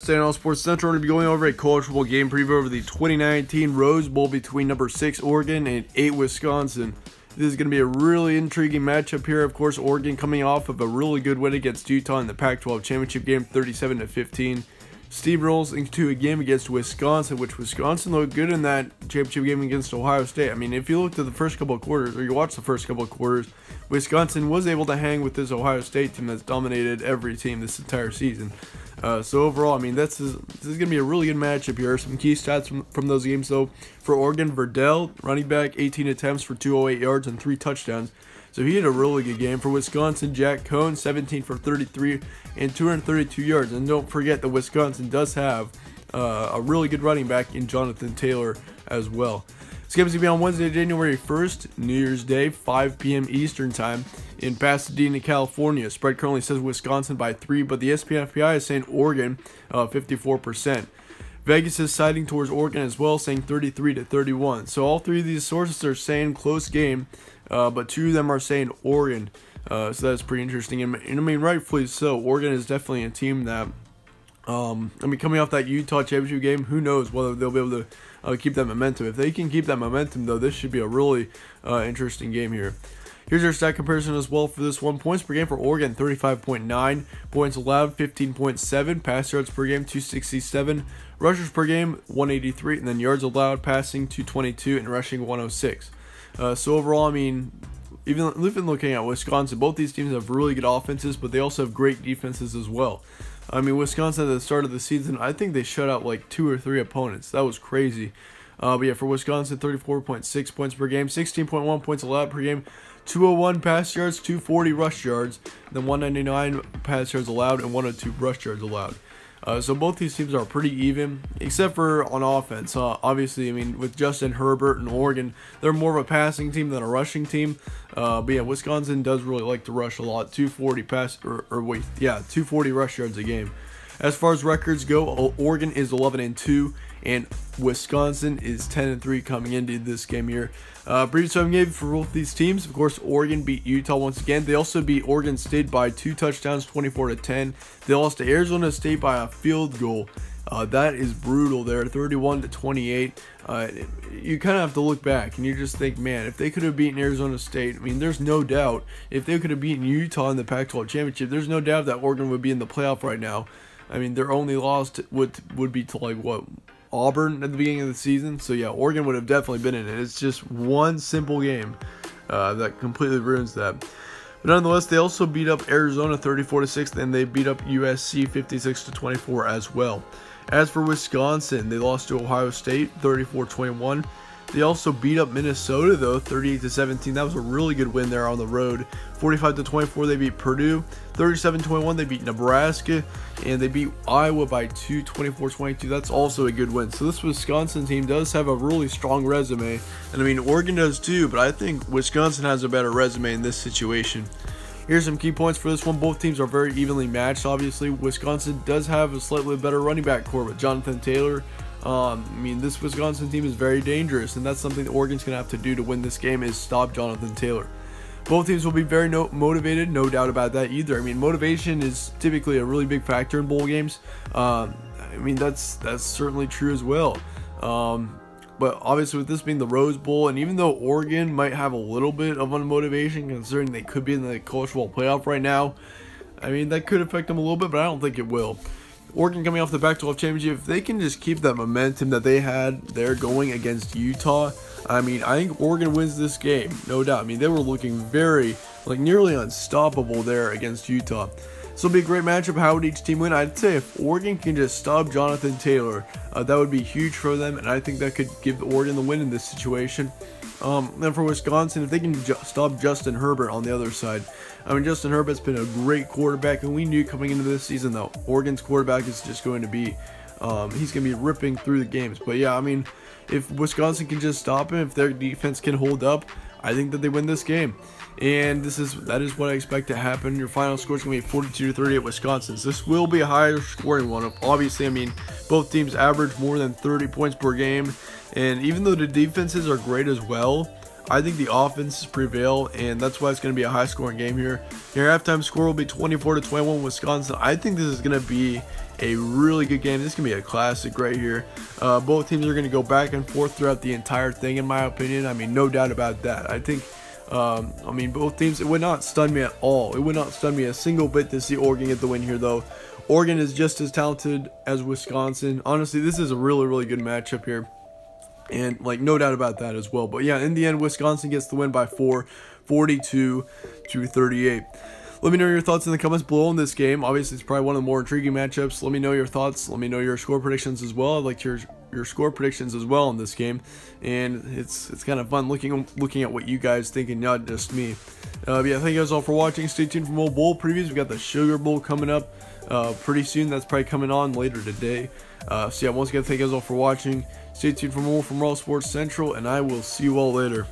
Staying on Sports Central, we're going to be going over a college football game preview over the 2019 Rose Bowl between number 6 Oregon and 8 Wisconsin. This is going to be a really intriguing matchup here. Of course, Oregon coming off of a really good win against Utah in the Pac-12 championship game, 37-15. Steve rolls into a game against Wisconsin, which Wisconsin looked good in that championship game against Ohio State. I mean, if you looked at the first couple of quarters, or you watched the first couple of quarters, Wisconsin was able to hang with this Ohio State team that's dominated every team this entire season. So overall, I mean, this is going to be a really good matchup here. Some key stats from those games, though. For Oregon, Verdell, running back, 18 attempts for 208 yards and 3 touchdowns. So he had a really good game. For Wisconsin, Jack Cohn, 17 for 33 and 232 yards. And don't forget that Wisconsin does have a really good running back in Jonathan Taylor as well. This game is going to be on Wednesday, January 1st, New Year's Day, 5 p.m. Eastern Time in Pasadena, California. Spread currently says Wisconsin by 3, but the ESPN FPI is saying Oregon 54%. Vegas is siding towards Oregon as well, saying 33-31. So all three of these sources are saying close game, but 2 of them are saying Oregon. So that's pretty interesting. And I mean, rightfully so. Oregon is definitely a team that, I mean, coming off that Utah championship game, who knows whether they'll be able to keep that momentum. If they can keep that momentum, though, this should be a really interesting game here. Here's our stat comparison as well for this one. Points per game for Oregon, 35.9. Points allowed, 15.7. Pass yards per game, 267. Rushers per game, 183. And then yards allowed, passing, 222. And rushing, 106. So overall, I mean, even looking at Wisconsin, both these teams have really good offenses, but they also have great defenses as well. I mean, Wisconsin at the start of the season, I think they shut out like 2 or 3 opponents. That was crazy. But yeah, for Wisconsin, 34.6 points per game, 16.1 points allowed per game, 201 pass yards, 240 rush yards, then 199 pass yards allowed, and 102 rush yards allowed. So both these teams are pretty even, except for on offense. Obviously, I mean, with Justin Herbert and Oregon, they're more of a passing team than a rushing team. But yeah, Wisconsin does really like to rush a lot, 240 rush yards a game. As far as records go, Oregon is 11-2, and Wisconsin is 10-3 coming into this game here. Brief time game for both these teams. Of course, Oregon beat Utah once again. They also beat Oregon State by 2 touchdowns, 24-10. They lost to Arizona State by a field goal. That is brutal there, 31-28. You kind of have to look back and you just think, man, if they could have beaten Arizona State, I mean, there's no doubt. If they could have beaten Utah in the Pac-12 championship, there's no doubt that Oregon would be in the playoff right now. I mean, their only loss would be to, like, what, Auburn at the beginning of the season. So yeah, Oregon would have definitely been in it. It's just one simple game that completely ruins that. But nonetheless, they also beat up Arizona 34-6, and they beat up USC 56-24 as well. As for Wisconsin, they lost to Ohio State 34-21. They also beat up Minnesota, though, 38-17. That was a really good win there on the road. 45-24, they beat Purdue. 37-21, they beat Nebraska. And they beat Iowa by 2, 24-22. That's also a good win. So this Wisconsin team does have a really strong resume. And I mean, Oregon does too, but I think Wisconsin has a better resume in this situation. Here's some key points for this one. Both teams are very evenly matched, obviously. Wisconsin does have a slightly better running back core with Jonathan Taylor. I mean, this Wisconsin team is very dangerous, and that's something that Oregon's going to have to do to win this game, is stop Jonathan Taylor. Both teams will be very motivated, no doubt about that either. I mean, motivation is typically a really big factor in bowl games. I mean, that's certainly true as well. But obviously with this being the Rose Bowl, and even though Oregon might have a little bit of unmotivation considering they could be in the college football playoff right now, I mean, that could affect them a little bit, but I don't think it will. Oregon coming off the Pac-12 championship, if they can just keep that momentum that they had there going against Utah, I mean, I think Oregon wins this game, no doubt. I mean, they were looking very, like, nearly unstoppable there against Utah. So it'll be a great matchup. How would each team win? I'd say if Oregon can just stop Jonathan Taylor, that would be huge for them, and I think that could give Oregon the win in this situation. Then for Wisconsin, if they can stop Justin Herbert on the other side. I mean, Justin Herbert's been a great quarterback, and we knew coming into this season that Oregon's quarterback is just going to be, he's going to be ripping through the games. But yeah, I mean, if Wisconsin can just stop him, if their defense can hold up, I think that they win this game. And that is what I expect to happen. Your final score is going to be 42-30 at Wisconsin. So this will be a higher scoring one. Obviously, I mean, both teams average more than 30 points per game. And even though the defenses are great as well, I think the offenses prevail, and that's why it's going to be a high-scoring game here. Your halftime score will be 24-21 Wisconsin. I think this is going to be a really good game. This is going to be a classic right here. Both teams are going to go back and forth throughout the entire thing, in my opinion. I mean, no doubt about that. I think, I mean, both teams, it would not stun me at all. It would not stun me a single bit to see Oregon get the win here, though. Oregon is just as talented as Wisconsin. Honestly, this is a really, really good matchup here. And, like, no doubt about that as well. But, yeah, in the end, Wisconsin gets the win by 4, 42-38. Let me know your thoughts in the comments below on this game. Obviously, it's probably one of the more intriguing matchups. Let me know your thoughts. Let me know your score predictions as well. I'd like your score predictions as well in this game. And it's kind of fun looking at what you guys think and not just me. But yeah, thank you guys all for watching. Stay tuned for more bowl previews. We got the Sugar Bowl coming up pretty soon. That's probably coming on later today. So yeah, once again, thank you guys all for watching. Stay tuned for more from Raw Sports Central, and I will see you all later.